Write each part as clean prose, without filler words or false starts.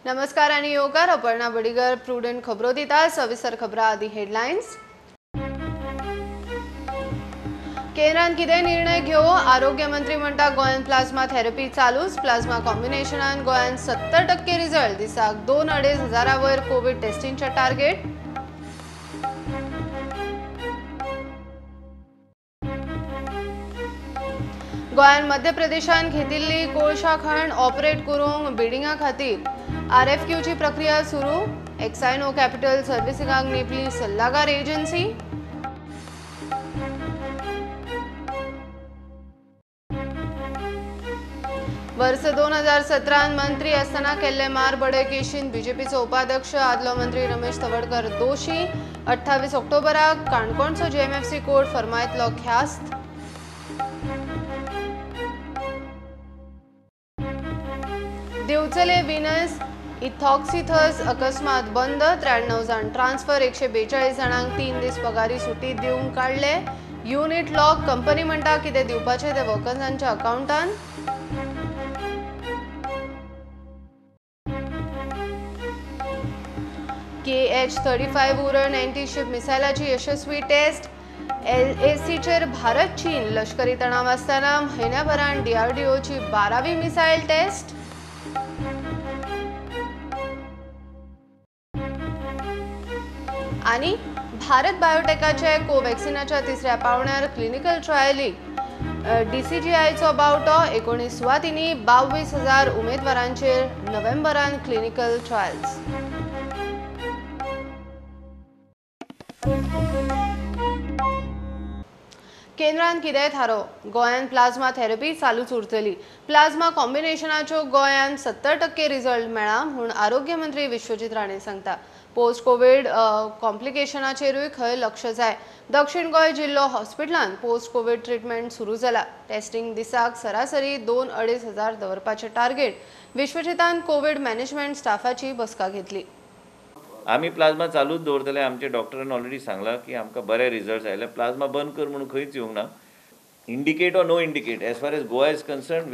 नमस्कार आणि योगार अपर्णा बडिगर प्रुडंट खबरो दिता सविस्तर खबरां आदी हेडलायन्स। केंद्रान कितें निर्णय घेवो आरोग्य मंत्री म्हणटा गोंयान प्लाझ्मा थेरपी चालूच। प्लाझ्मा कॉम्बिनेशनान गोंयान 70% रिझल्ट दिसाक 2-2.5 हजारा वयर कोविड टेस्टिंगचे टार्गेट। गोंयान मध्य प्रदेशान घेतिल्ली कोळशा खाण ऑपरेट करूंक बिडिंगा खातीर RFQची प्रक्रिया सुरू। एक्सायनो कॅपिटल सर्व्हिसिंगाक नेपली सल्लागार एजन्सी। वर्ष 2017 मंत्री असताना केल्ले मारबडे केशीन बीजेपीचो उपाध्यक्ष आदलो मंत्री रमेश तवडकर दोशी। 28 ऑक्टोबराक काणकोणचो JMFC कोर्ट फरमायतलो ख्यास्त। दिवचले विनस इथॉक्सिथस अकस्मात बंद। 93 जाण ट्रान्सफर। 142 जाणांक 3 दीस पगारी सुटी दिवंक काडले। युनिट लॉक कंपनी म्हणटा कितें दिवपाचे ते वर्कर्सांच्या अकाउंटान। KH-35 उरण एंटी-शिप मिसायलाची यशस्वी टेस्ट। LACचेर भारत चीन लष्करी तणाव आसतना म्हयन्याभरान DRDOची 12वी मिसायल टेस्ट। आणि भारत बायोटेकाचे कोवॅक्सिनाच्या तिसऱ्या पावण्यार क्लिनिकल ट्रायलीक DCGIचो बावटो। 19 सुवातींनी 22,000 उमेदवारांचेर नोव्हेंबरान क्लिनिकल ट्रायल्स। केंद्रान कितेंय थारो गोंयान प्लाझ्मा थेरपी चालूच उरतली। प्लाझ्मा कॉम्बिनेशनाच्यो गोंयान 70% रिझल्ट मेळ्ळा म्हूण आरोग्य मंत्री विश्वजीत राणे सांगता। पोस्ट कोविड कॉम्प्लिकेशनाचेरूय खंय लक्ष जाय। दक्षिण गोंय जिल्लो हॉस्पिटलांत पोस्ट कोविड ट्रीटमेंट सुरू जाला। टेस्टिंग दिसाक सरासरी 2-2.5 हजार दवरपाचे टार्गेट। विश्वजीतान कोविड मॅनेजमेंट स्टाफाची बसका घेतली। आम्ही प्लाझ्मा चालूच दवरतले। आमचे डॉक्टरान ऑलरेडी सांगला की आमकां बरे रिझल्ट्स आयले। प्लाझ्मा बंद कर म्हणून खंयच येवंक ना। Indicate or no indicate, as far as Goa is concerned,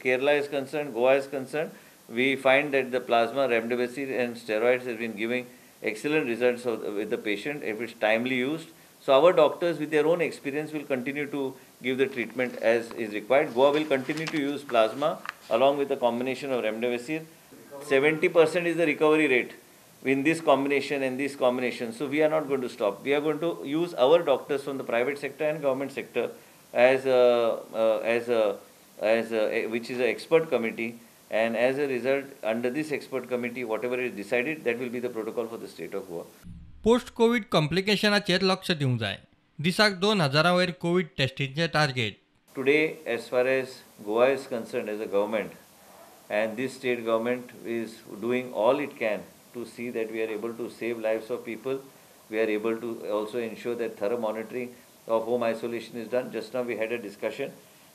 Kerala is concerned, Goa is concerned, we find that the plasma, remdesivir and steroids has been giving excellent results with the patient if it's timely used. So our doctors with their own experience will continue to give the treatment as is required. Goa will continue to use plasma along with a combination of remdesivir. 70% is the recovery rate in this combination and this combination. So we are not going to stop. We are going to use our doctors from the private sector and government sector which is an expert committee, and as a result under this expert committee whatever is decided that will be the protocol for the state of Goa. Post covid कॉम्प्लिकेशनाचेर लक्ष दिवंक जाय। दिसाक 2,000 वयर covid टेस्टिंगचे target. Today as far as Goa is concerned as a government, and this state government is doing all it can to see that we are able to save lives of people. We are able to also ensure that thorough monitoring of home isolation is done. Just now we had a discussion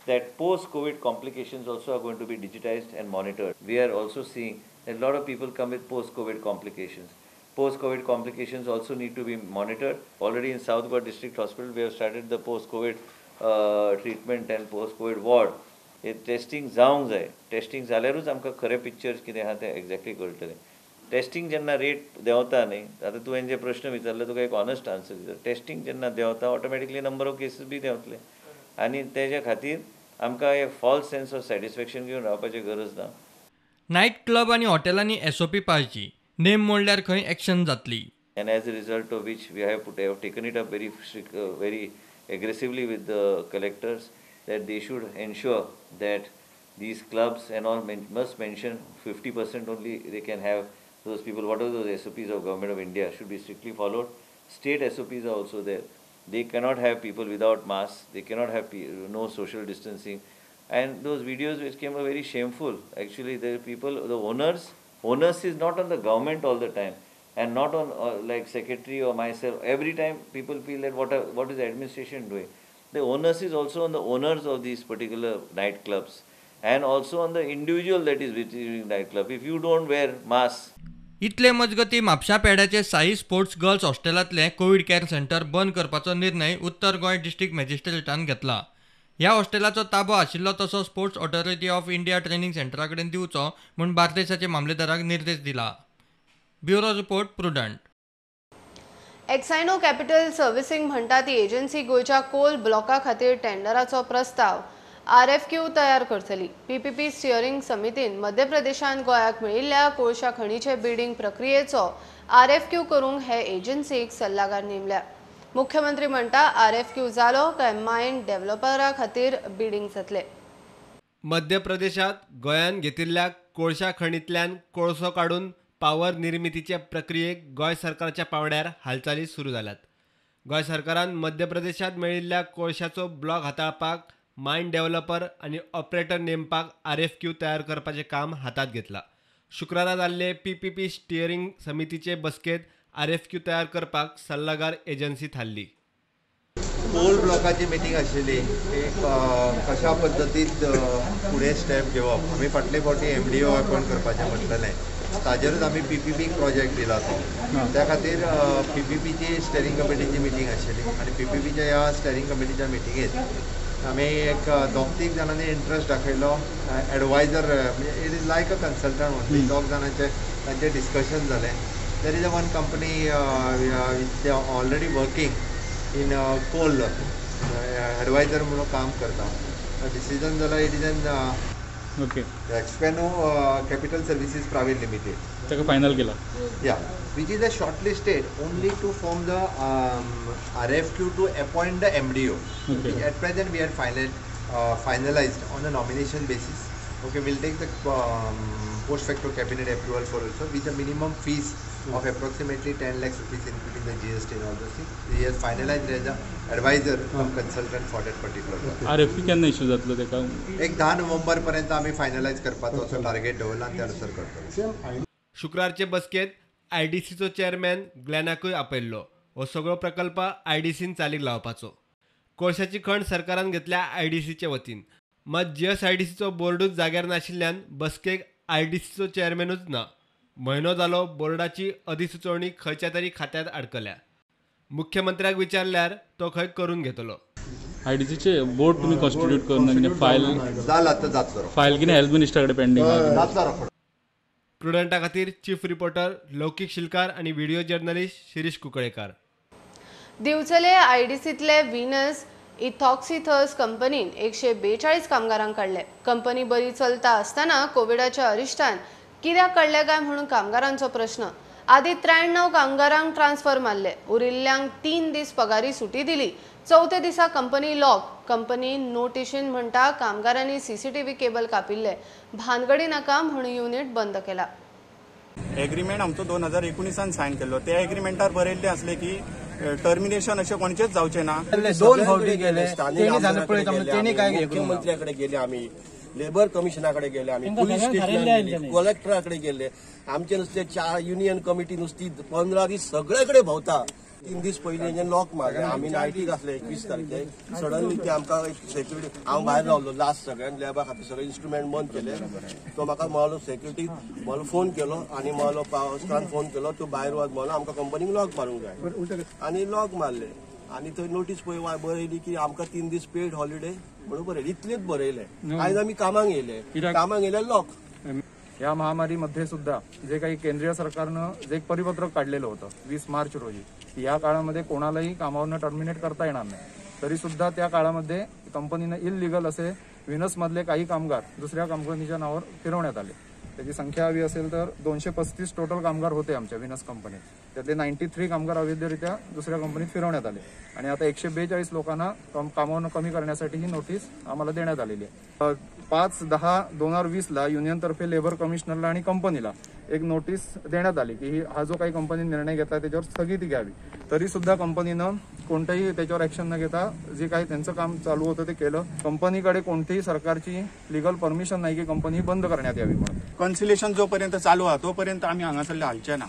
that post-COVID complications also are going to be digitized and monitored. We are also seeing that a lot of people come with post-COVID complications. Post-COVID complications also need to be monitored. Already in South Goa District Hospital, we have started the post-COVID treatment and post-COVID ward. Testing जावंक जाय। Testing जाल्यारूच आमकां खरे pictures कितें आहा तें exactly कळटलें। Testing जेन्ना रेट देंवता न्ही, आतां तुवें जे प्रश्न विचारले तुका एक ऑनस्ट आन्सर दिता। टेस्टिंग जेन्ना देंवता ऑटोमॅटिकली नंबर ऑफ केसीस बी देंवतले, आनी तेज्या खातीर आमकां एक फॉल्स सेन्स ऑफ सॅटिस्फॅक्शन घेवन रावपाची गरज ना। नायट क्लब आनी हॉटेलांनी SOP पाळची। नेम मोडल्यार खंय एक्शन जातली। And as a result of which we have taken it up very aggressively with the collectors that they should ensure that these clubs and all must mention 50% only they can have those people. Whatever those SOPs of Government of India should be strictly followed. State SOPs are also there. They cannot have people without masks. They cannot have no social distancing. And those videos which came are very shameful. Actually, the people, the onus is not on the government all the time, and not on like secretary or myself. Every time people feel that what is the administration doing? The onus is also on the owners of these particular nightclubs, and also on the individual that is visiting nightclub. If you don't wear masks. इतले मजगती म्हापशा पेड्याचे SAI sports girls हॉस्टेलांतले covid care centre बंद करपाचो निर्णय उत्तर Goa district मॅजिस्ट्रेटान घेतला। ह्या हॉस्टेलाचो ताबो आशिल्लो तसो sports authority of India training सेंटरा कडेन दिवचो म्हूण बार्देशाचे मामलेदाराक निर्देश दिला. Bureau report prudent. एक्सायनो कॅपिटल सर्व्हिसिंग म्हणटा ती एजन्सी गोयच्या कोल ब्लॉका खातीर टेंडराचो प्रस्ताव RFQ तयार करतली. PPP स्टियरिंग समितीन मध्य प्रदेशान गोंयाक मेळिल्ल्या कोळशा खणीचे बिडिंग प्रक्रियेचो RFQ करूंक हे एजन्सीक सल्लागार नेमल्या. मुख्यमंत्री म्हणटा RFQ जालो काय मायंड डेव्हलपरा खातीर बिडिंग जातले. मध्य प्रदेशात गोंयान घेतिल्ल्या कोळशा खणींतल्यान कोळसो काडून पावर निर्मितीचे प्रक्रियेक गोंय सरकारच्या पावंड्यार हालचाली सुरू जाल्यात. गोंय सरकारान मध्य प्रदेशात मेळिल्ल्या कोळशाचो ब्लॉक हाताळपाक मायंड डेव्हलपर आनी ऑपरेटर नेमपाक RFQ तयार करपाचें काम हातात घेतलां. शुक्रारा जाल्ले PPP स्टियरिंग समितीचे बसकेत RFQ तयार करपाक सल्लागार एजन्सी थारली. कोल ब्लॉकाची मिटींग आशिल्ली. एक कशा पद्दतीत फुडें स्टेप घेवप. आमी फाटले फावटी MDO अपॉयंट करपाचें म्हटलेलें. ताजेरूच आमी PPP प्रोजेक्ट दिला तो. त्या खातीर PPPची स्टेरींग कमिटीची मिटींग आशिल्ली आनी PPPच्या ह्या स्टेरींग कमिटीच्या मिटींगेंत आमी एक 2-3 जाणांनी इंट्रस्ट दाखयलो. एडवायजर म्हणजे it is like a consultant only. 2 जाणांचे तांचे डिस्कशन जालें. There is a one company they already working in coal adviser म्हणून काम करता. डिसिजन जाला इट इज एन एक्सपेनो कॅपिटल सर्विसीस प्रायवेट लिमिटेड. ताका फायनल केला. या which is a shortlisted only to form the RFQ to appoint the MDO. Okay. At present we are finalized on a nomination basis. Okay, we'll take the post facto cabinet approval for also with a minimum fees of approximately 10 lakhs rupees including the GST and all those things. He has finalized as a advisor cum consultant for that particular project. RFP केन्ना issue जातलो ताका? एक 10 November पर्यंत आम्ही finalise करपाचो असो target दवरला आणि त्यानुसार करतो. शुक्रारचे बसकेत IDCचो चेअरमॅन ग्लॅनाकूय आपयल्लो. हो सगळो प्रकल्प IDCन चालीक लावपाचो. कोळशाची खण सरकारान घेतल्या IDCचे वतीन. मात GSIDCचो बोर्डूच जाग्यार नाशिल्ल्यान बसकेक IDCचो चेअरमॅनूच ना. म्हयनो जालो बोर्डाची अधिसुचोवणी खंयच्या तरी खात्यात अडकल्या. मुख्यमंत्र्याक विचारल्यार तो खंय करून घेतलो. IDCचे बोर्ड तुम्ही कॉन्स्टिट्यूट करून फायल जाला तर जातलो. फायल कितें हेल्थ मिनिस्टर कडेन पेंडिंग जातलो रोखडो. प्रुडंटा खातीर चीफ रिपोर्टर लौकिक शिलकार आणि व्हिडिओ जर्नलिस्ट शिरीष कुंकळेकार. दिवचले IDCतले विनस इथॉक्सिथर्स कंपनीन 142 कामगारांक काढले. कंपनी बरी चलता आसतना कोविडाच्या अरिश्टान कित्याक काडले काय म्हणून कामगारांचो प्रश्न. आदी 93 कामगारांक ट्रान्सफर मारले. उरिल्ल्यांक 3 दीस पगारी सुटी दिली. 4थ्या दिसा कंपनी लॉक. कंपनी नोटिशीन म्हणटा कामगारांनी CCTV केबल कापिल्ले. भानगडी नाका म्हणून युनिट बंद केला. एग्रीमेंट आमचो 2019 सायन केल्लो. त्या एग्रीमेंटार बरयल्लें आसलें की टर्मिनेशन अशें कोणचेच जावचें ना. 2 फावटी गेले. तेणी काय मुख्यमंत्र्याकडे गेले, आम्ही लेबर कमिशनाकडे गेले, आम्ही पोलीस स्टेशन कलेक्टराकडे गेले. आमचे नुसते 4 युनियन कमिटी नुसती 15 दीस सगळ्याकडे भोंवता. 3 दीस पयलीं लॉक मारले. आम्ही नायटीक आसले 21 तारखेक. सडनली ते आमकां सेक्युरिटी हांव भायर रावलो लास्ट सगळ्यान लेबा खातीर सगळे इन्स्ट्रुमेंट बंद केले. तो म्हाका म्हणलो सेक्युरिटी मला फोन केलो आनी म्हणलो पावसान फोन केलो तूं भायर वच म्हणून आमकां कंपनीक लॉक मारूंक जाय आनी लॉक मारले. आनी थंय नोटीस पळय बरयली की आमकां 3 दीस पेड हॉलिडे म्हणून बरयले. इतलेच बरयले. आयज आमी कामाक येयले लॉक. या महामारीमध्ये सुद्धा जे काही केंद्रीय सरकारनं जे एक परिपत्रक काढलेलं होतं 20 मार्च रोजी, या काळामध्ये कोणालाही कामावरनं टर्मिनेट करता येणार नाही. तरी सुद्धा त्या काळामध्ये कंपनीनं इलिगल असे विनसमधले काही कामगार दुसऱ्या कंपनीच्या नावावर फिरवण्यात आले. त्याची संख्या हवी असेल तर 235 टोटल कामगार होते आमच्या विनस कंपनीत. त्यातले 93 कामगार अवैधरित्या दुसऱ्या कंपनीत फिरवण्यात आले आणि आता 142 लोकांना कामावरनं कमी करण्यासाठी ही नोटीस आम्हाला देण्यात आलेली आहे. 5/10/2020 ला युनियनतर्फे लेबर कमिशनरला आणि कंपनीला एक नोटीस देण्यात आली की हा जो काही कंपनी निर्णय घेतला त्याच्यावर स्थगिती घ्यावी. तरी सुद्धा कंपनीनं कोणतंही त्याच्यावर ऍक्शन न घेता जे काही त्यांचं काम चालू होतं ते केलं. कंपनीकडे कोणतीही सरकारची लिगल परमिशन नाही की कंपनी बंद करण्यात यावी म्हणून. कन्सिलेशन जोपर्यंत चालू आहे तोपर्यंत आम्ही हांगासरले हालचे ना.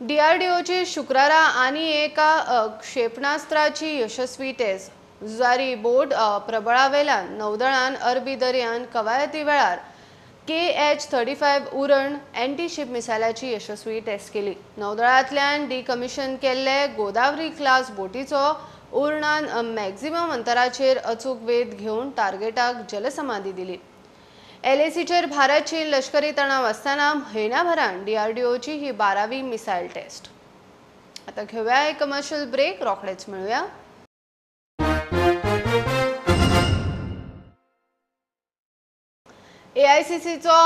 DRDOची शुक्रारा आनी एका क्षेपणास्त्राची यशस्वी टेस्ट. जुजारी बोट प्रबळावेल्यान नौदळान अरबी दर्यान कवायती वेळार KH-35 उरण अँटी-शिप मिसायलाची यशस्वी टेस्ट केली. नौदळांतल्यान डिकमिशन केल्ले गोदावरी क्लास बोटीचो उरणान मॅक्झिमम अंतराचेर अचूक वेध घेवन टार्गेटाक जलसमाधी दिली. LACचेर भारत चीन लष्करी तणाव आसतना म्हयन्याभरान DRDOची ही 12वी मिसायल टेस्ट. आता घेऊया एक कमर्शियल ब्रेक, रोखडेच मिळूया. AICCचो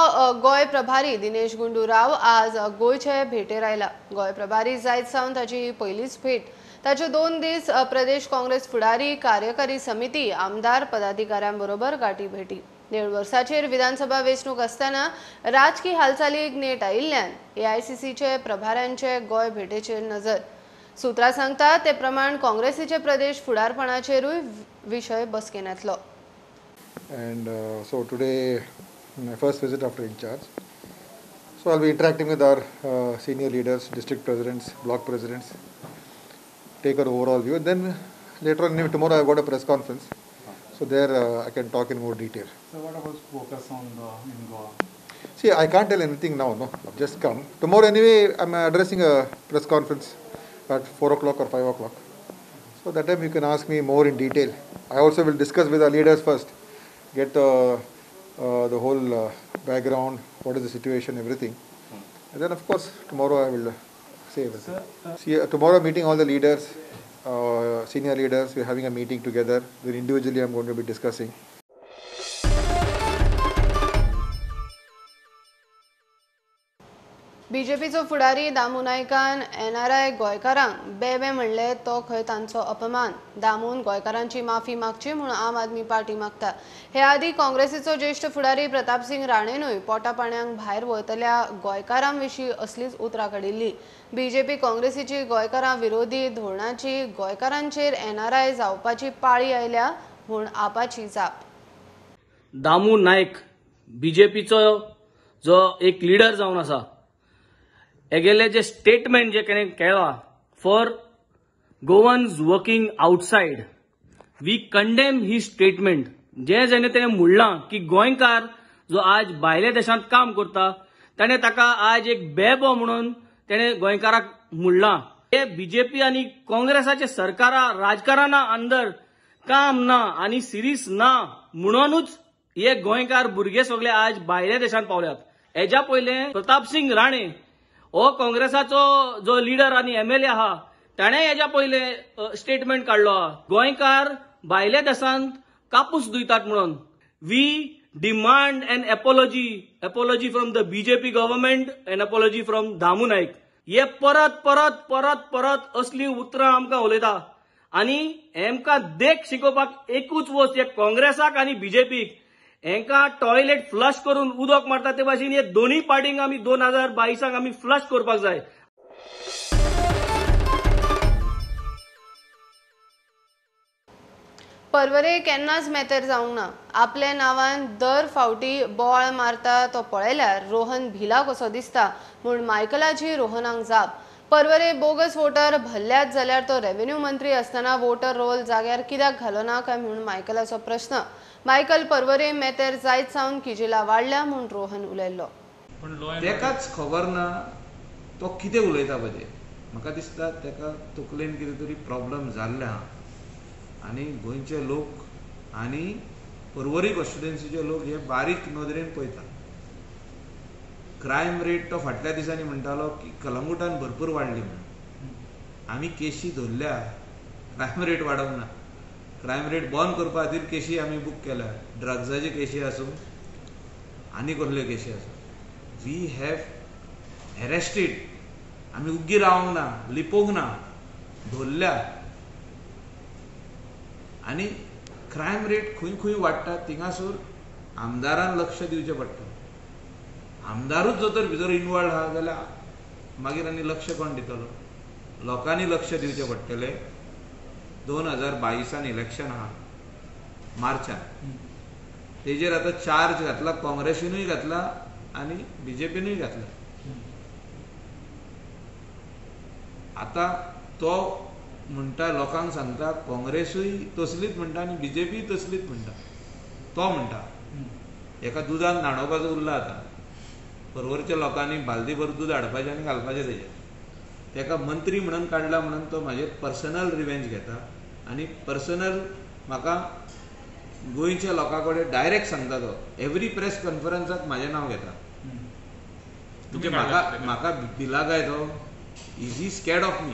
गोय प्रभारी दिनेश गुंडूराव आज गोयचे भेटेर आयला. गोय प्रभारी जायत सावन ताची ही पहिलीच भेट. ताचे 2 दीस प्रदेश काँग्रेस फुडारी, कार्यकारी समिती, आमदार, पदाधिकाऱ्यांबरोबर गाठी भेटी. 1.5 वर्साचेर विधानसभा वेंचणूक आसतना राजकीय हालचालीक नेट आयिल्ल्यान AICCचे प्रभाऱ्यांचे गोय भेटेचेर नजर. सुत्रां सांगतात ते प्रमाण काँग्रेसीचे प्रदेश फुडारपणाचेरूय विशय बसकेन येतलो. And so today, my first visit after in charge. So I'll be interacting with our senior leaders, district presidents, block presidents, take an overall view. And then later on, tomorrow I've got a press conference. So there I can talk in more detail. So what about focus on in Goa? See, I can't tell anything now. No, I've just come. Tomorrow anyway, I'm addressing a press conference at 4 o'clock or 5 o'clock. So that time you can ask me more in detail. I also will discuss with our leaders first. Get the whole background, what is the situation, everything. And then of course tomorrow I will say everything. See, tomorrow meeting all the leaders, senior leaders, we're having a meeting together. Then individually I'm going to be discussing. BJPचो फुडारी दामू नायकान NRI गोंयकारांक बेबे म्हणले तो खंय तांचो अपमान. दामून गोंयकारांची माफी मागची म्हणून आम आदमी पार्टी मागता. हे आदी काँग्रेसीचो ज्येष्ठ फुडारी प्रताप सिंग राणेनूय पोटापाण्याक भायर वळतल्या गोंयकारांविशीं असलीच उतरां काडिल्ली. BJP काँग्रेसीची गोंयकारां विरोधी धोरणाची गोंयकारांचेर NRI जावपाची पाळी आयल्या म्हूण आपाची जाप. दामू नायक BJPचो जो एक लिडर जावन आसा, एगेले जे स्टेटमेंट जे केला for Goans working outside, we condemn ही स्टेटमेंट. जे जेणे तेणे म्हणलां की गोंयकार जो आज भायल्या देशांत काम करता ताणे ताका आज एक बेबो म्हणून तेणे गोंयकाराक म्हणलां. हे BJP आनी काँग्रेसाचे सरकारा राजकारणां अंदर काम ना आनी सिरीस ना म्हणूनच हे गोंयकार भुरगे सगळे आज भायल्या देशांत पावल्यात. हेच्या पयले प्रताप सिंग राणे हो काँग्रेसाचो जो लिडर आनी MLA आहा ताणे हेच्या पयले स्टेटमेंट काढलो गोंयकार भायल्या देशांत कापूस दुयतात म्हणून. We demand an apology from the BJP government, an apology from Damu Naik. हे परत परत परत परत असली उतरां आमकां उलयता आनी हेमकां देख शिकोवपाक एकूच वस्त हे काँग्रेसाक आनी BJPक. हेंका टॉयलेट फ्लश करून उदक मारता ते भाशेन हे दोन्ही पार्टींक आमी 2022 आमी फ्लश करपाक जाय. परवरे केन्नाच मेतेर जावंक ना. आपल्या नांवान दर फावटी बोवाळ मारता तो पळयल्यार रोहन भिला कसो दिसता म्हूण मायकलाची रोहनाक जाप. परवरे बोगस वोटर भल्ल्यात जाल्यार तो रेव्हेन्यू मंत्री आसतना वोटर रोल जाग्यार कित्याक घालोना काय म्हूण मायकलाचो प्रश्न. मायकल परवरे मेतेर जायत सावन किजिला वाडल्या म्हूण रोहन उलयल्लो. तेकाच खबर ना तो कितें उलयता पळय. म्हाका दिसता तेका तकलेन कितें तरी प्रॉब्लेम जाल्ले आहा आनी गोंयचे लोक आनी परवरी कॉन्स्टिट्युएन्सीचे लोक हे बारीक नदरेन पळयता. क्रायम रेट तो फाटल्या दिसांनी म्हणटालो की कलंगुटान भरपूर वाडली म्हणून. आमी केशी धरल्या, क्रायम रेट वाडोवंक ना. क्रायम रेट बंद करपा खातीर केशी आमी बूक केल्या, ड्रग्साची केशी आसूं आनी कसल्यो केशी आसूं. We have arrested. आमी उग्गी रावंक ना, लिपोवंक ना, धरल्या. आनी क्रायम रेट खंय खंय वाडटा थिंगासर आमदारान लक्ष दिवचें पडटा. आमदारूच जर तर भितर इनवॉल्ड आहा जाल्यार मागीर आनी लक्ष कोण दितलो. लोकांनी लक्ष दिवचें पडटलें. 2022 इलेक्शन आहा मार्चान, तेजेर आतां चार्ज घातला, काँग्रेसीनूय घातला आनी BJPनूय घातला. आतां तो म्हणटा, लोकांक सांगता काँग्रेसूय तसलीच म्हणटा आनी BJPय तसलीच म्हणटा. तो म्हणटा एका दुधान न्हाणोवपाचो उरला आतां परवरच्या लोकांनी बालदी भर दूध हाडपाचें आनी घालपाचें तेजेर तेका मंत्री म्हणून काडला म्हणून तो म्हाजेर पर्सनल रिवेंज घेता आनी पर्सनल म्हाका गोंयच्या लोकां कडेन डायरेक्ट सांगता तो एवरी प्रेस कॉन्फरन्साक म्हाजें नांव घेता म्हणजे म्हाका भिला काय तो is he scared of me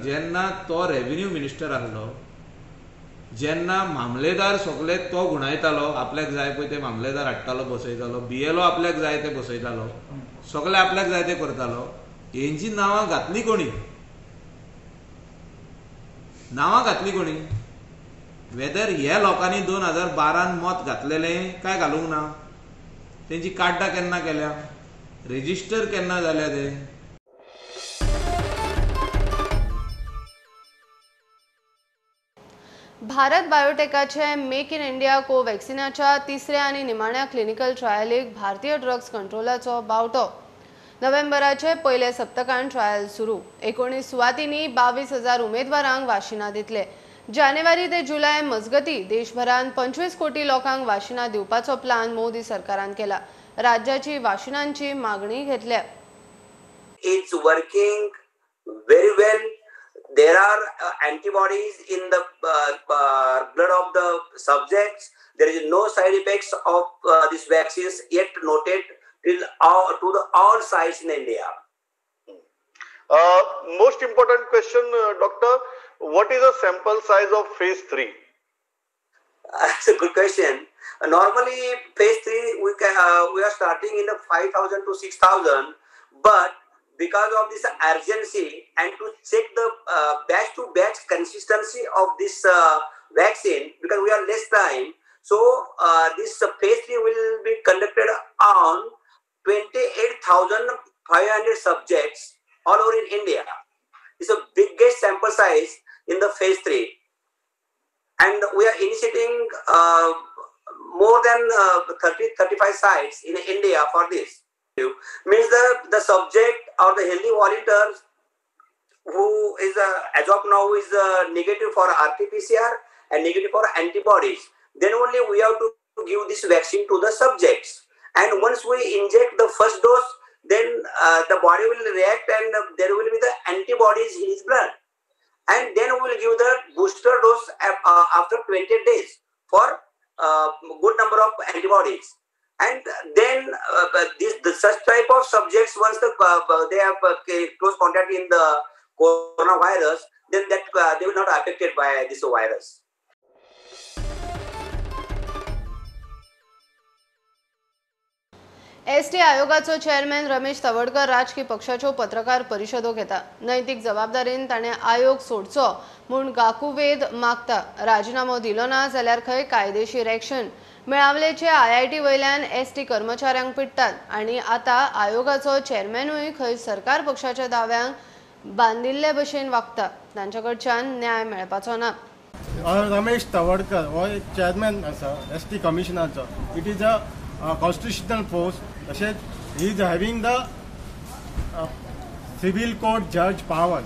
जेन्ना तो रेव्हेन्यू मिनिस्टर आसलो जेन्ना मामलेदार सगळे तो गुणायतालो आपल्याक जाय पळय ते मामलेदार हाडटालो बसयतालो BLO आपल्याक जाय ते बसयतालो सगळे आपल्याक जाय ते करतालो हेंची नांवां घातली कोणी वेदर ह्या लोकांनी 2012 मत घातलेलें काय घालूंक ना तेंची कार्डां केन्ना केल्या रेजिस्टर केन्ना जाल्या ते भारत बायोटेकाचे मेक इन इंडिया कोव्हॅक्सिनाच्या तिसऱ्या आणि निमाण्या क्लिनिकल ट्रायलीक भारतीय ड्रग्स कंट्रोलाचो बावटो नोव्हेंबराचे पयले सप्तकांत ट्रायल सुरू 19 सुवातींनी 22,000 उमेदवारांक वाशिनां दितले जानेवारी ते जुलय मजगती देशभरात 25 कोटी लोकांक वाशिनां दिवपाचो प्लान मोदी सरकारान केला राज्याची वाशिनांची मागणी घेतल्या It's working very well. There are antibodies in the blood of the subjects. There is no side effects of these vaccines yet noted till all sites in India. Most important question, doctor, what is the sample size of phase 3? That's a good question. Normally phase 3 we are starting in the 5,000 to 6,000, but because of this urgency and to check the batch to batch consistency of this vaccine, because we are less time, so this phase 3 will be conducted on 28,500 subjects all over in India. It's the biggest sample size in the phase 3, and we are initiating more than 30-35 sites in India for this. Means the subject or the healthy volunteers who is as of now is negative for RT-PCR and negative for antibodies, then only we have to give this vaccine to the subjects, and once we inject the first dose, then the body will react and there will be the antibodies in his blood, and then we will give the booster dose after 20 days for good number of antibodies. And then such type of subjects, once they have close contact in the coronavirus, then that they will not affected by this virus. ST आयोगाचो chairman Ramesh Tawadkar राजकीय पक्षाच्यो पत्रकार परिशदो घेता नैतीक जबाबदारीन ताणें आयोग सोडचो म्हूण गाकुवेद मागता राजीनामो दिलो ना जाल्यार खंय कायदेशीर एक्शन मेळावलेचे IIT वयल्यान एसटी कर्मचाऱ्यांक पिट्टात आनी आतां आयोगाचो चेअरमॅनूय खंय सरकार पक्षाच्या दाव्यांक बांदिल्ले भशेन वागता तांच्या कडच्यान न्याय मेळपाचो ना रमेश तवडकर हो एक चेअरमॅन आसा एसटी कमिशनाचो it is a constitutional post. He is having the civil court judge power.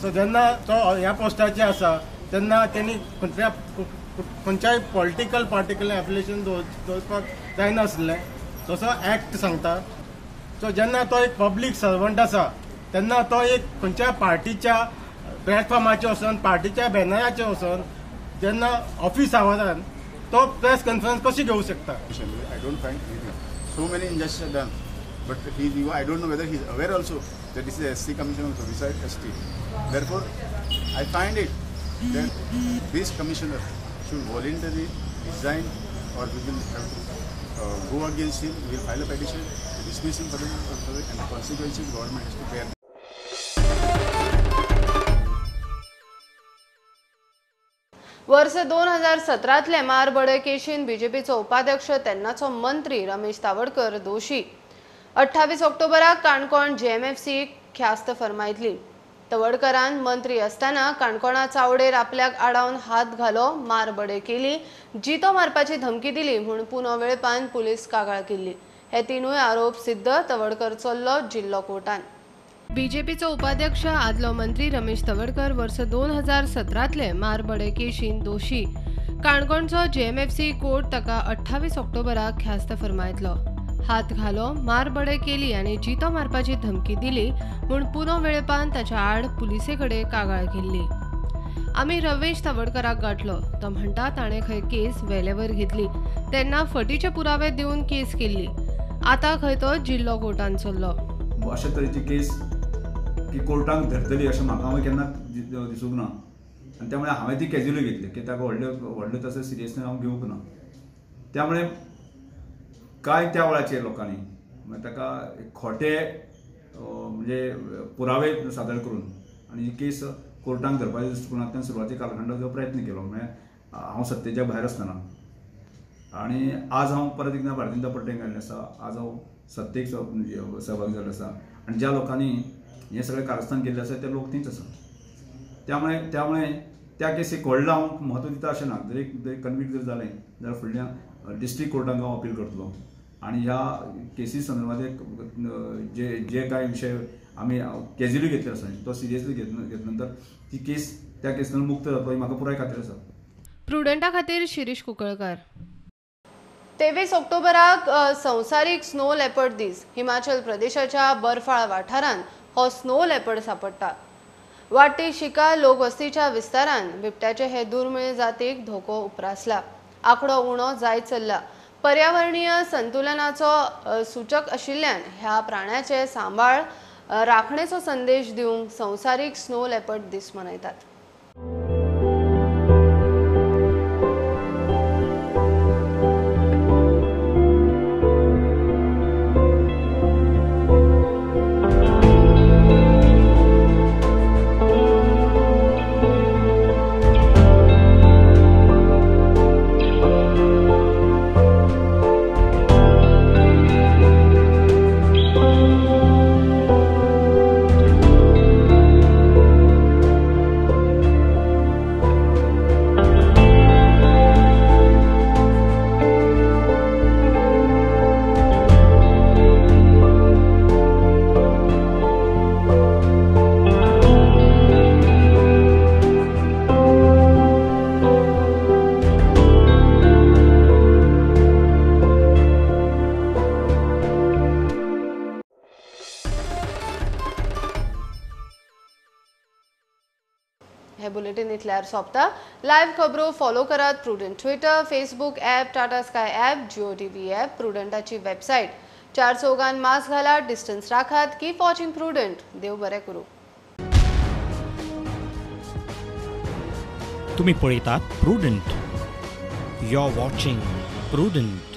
So जेन्ना तो ह्या पोस्टाचेर आसा तेन्ना तेणी खंयच्याय पॉलिटिकल पार्टिकल एफिलिएशन दवरपाक जायनासलें तसो एक्ट सांगता. सो जेन्ना तो एक पब्लीक सर्वंट आसा तेन्ना तो एक खंयच्याय पार्टीच्या प्लॅटफॉर्माचेर वचून पार्टीच्या बॅनराचेर वचून जेन्ना ऑफिस आवारान तो प्रेस कॉन्फरन्स कशी घेऊ शकता. I don't find so many injustices are done, but I don't know whether he is aware also that this is a SC commission also beside ST. Therefore, I find it that this commissioner should voluntarily resign, or we will have to go against him. We will file a petition to dismiss him for the and the consequences government has to bear. वर्ष 2017तले मारबडे केशीन बीजेपीचो उपाध्यक्ष तेन्नाचो मंत्री Ramesh तावडकर Doshi 28 ऑक्टोबराक Canacona JMFC ख्यास्त फरमायतली. तवडकरान मंत्री असताना काणकोणा चावडेर आपल्याक आडावन हात घालो मारबडे केली जितो मारपाची धमकी दिली म्हूण पुनो वेळपान पुलीस कागाळ केल्ली. हे तिनूय आरोप सिद्ध तवडकर चल्लो जिल्लो कोर्टान. बीजेपीचो उपाध्यक्ष आदलो मंत्री रमेश तवडकर वर्ष 2017तले मारबडे केशीन दोशी काणकोणचो JMFC कोर्ट ताका 28 ऑक्टोबराक ख्यास्त फरमायतलो. हात घालो, मार बडे केली आनी जितो मारपाची धमकी दिली म्हूण पुनो वेळेपान ताच्या आड पुलिसे कडेन कागाळ केल्ली. आमी रवेश तावडकराक गाठलो. तो म्हणटा ताणें खंय केस वेलेवर घेतली तेन्ना फटीचे पुरावे दिवन केस केल्ली. आतां खंय तो जिल्लो कोर्टान चल्लो. अशे तरेची केस की कोर्टान धरतली अशें म्हाका केन्ना दिसूंक ना आनी त्यामुळे हांवें ती कॅज्युअली घेतली की ताका व्हडले तशें सिरियसनेस हांव घेवंक ना. त्यामुळे कांय त्या वेळाचेर लोकांनी ताका खोटे म्हणजे पुरावे सादर करून आनी ही केस कोर्टान धरपाच्या दृश्टिकोनांतल्यान सुरवाती कालखंडाचो प्रयत्न केलो. म्हणजे हांव सत्तेच्या भायर आसतना आनी आज हांव परत एकदा भारतीय जनता पार्टीक आयिल्लो आसा. आज हांव सत्तेक सहभागी जाल्लो आसा आनी ज्या लोकांनी हें सगळें कारस्थान केल्लें आसा ते लोक तींच आसा. त्यामुळे त्या केसीक व्हडलो हांव म्हत्व दिता अशें ना. जर कन्विक्ट जर जालें जाल्यार फुडल्या डिस्ट्रिक्ट कोर्टाक हांव अपील करतलो आनी ह्या केसी संदर्भात जे कांय विशय आमी कॅज्युअली घेतले आसा तो सिरियसली घेतले नंतर ती केस त्या केसीन मुक्त जातलो ही म्हाका पुराय खात्री आसा. प्रुडंटा खातीर शिरीष कुंकळकार. 23 ऑक्टोबराक संवसारीक स्नो लेपर्ड दीस. हिमाचल प्रदेशाच्या बर्फाळ वाठारांत हो स्नो लेपर्ड सांपडटा. वाडटी शिका लोकवस्तीच्या विस्तारान बिबट्याचे हे दुर्मिळ जातीक धोको उप्रासला. आंकडो उणो जायत चल्ला. पर्यावरणीय संतुलनाचो सूचक आशिल्ल्यान ह्या प्राण्याचे सांबाळ राखणेचो संदेश दिवंक संवसारीक स्नो लेपर्ड दीस मनयतात. हे बुलेटिन इतल्यार सोंपता. लायव्ह खबरो फॉलो करात. Prudent twitter, facebook app, Tata sky app, Jio TV app, प्रुडंटाची वेबसाईट. 4 चौगान मास्क घालात, डिस्टन्स राखात. Keep watching prudent. देव बरें करूं. तुम्ही पळयतात prudent. You are watching prudent.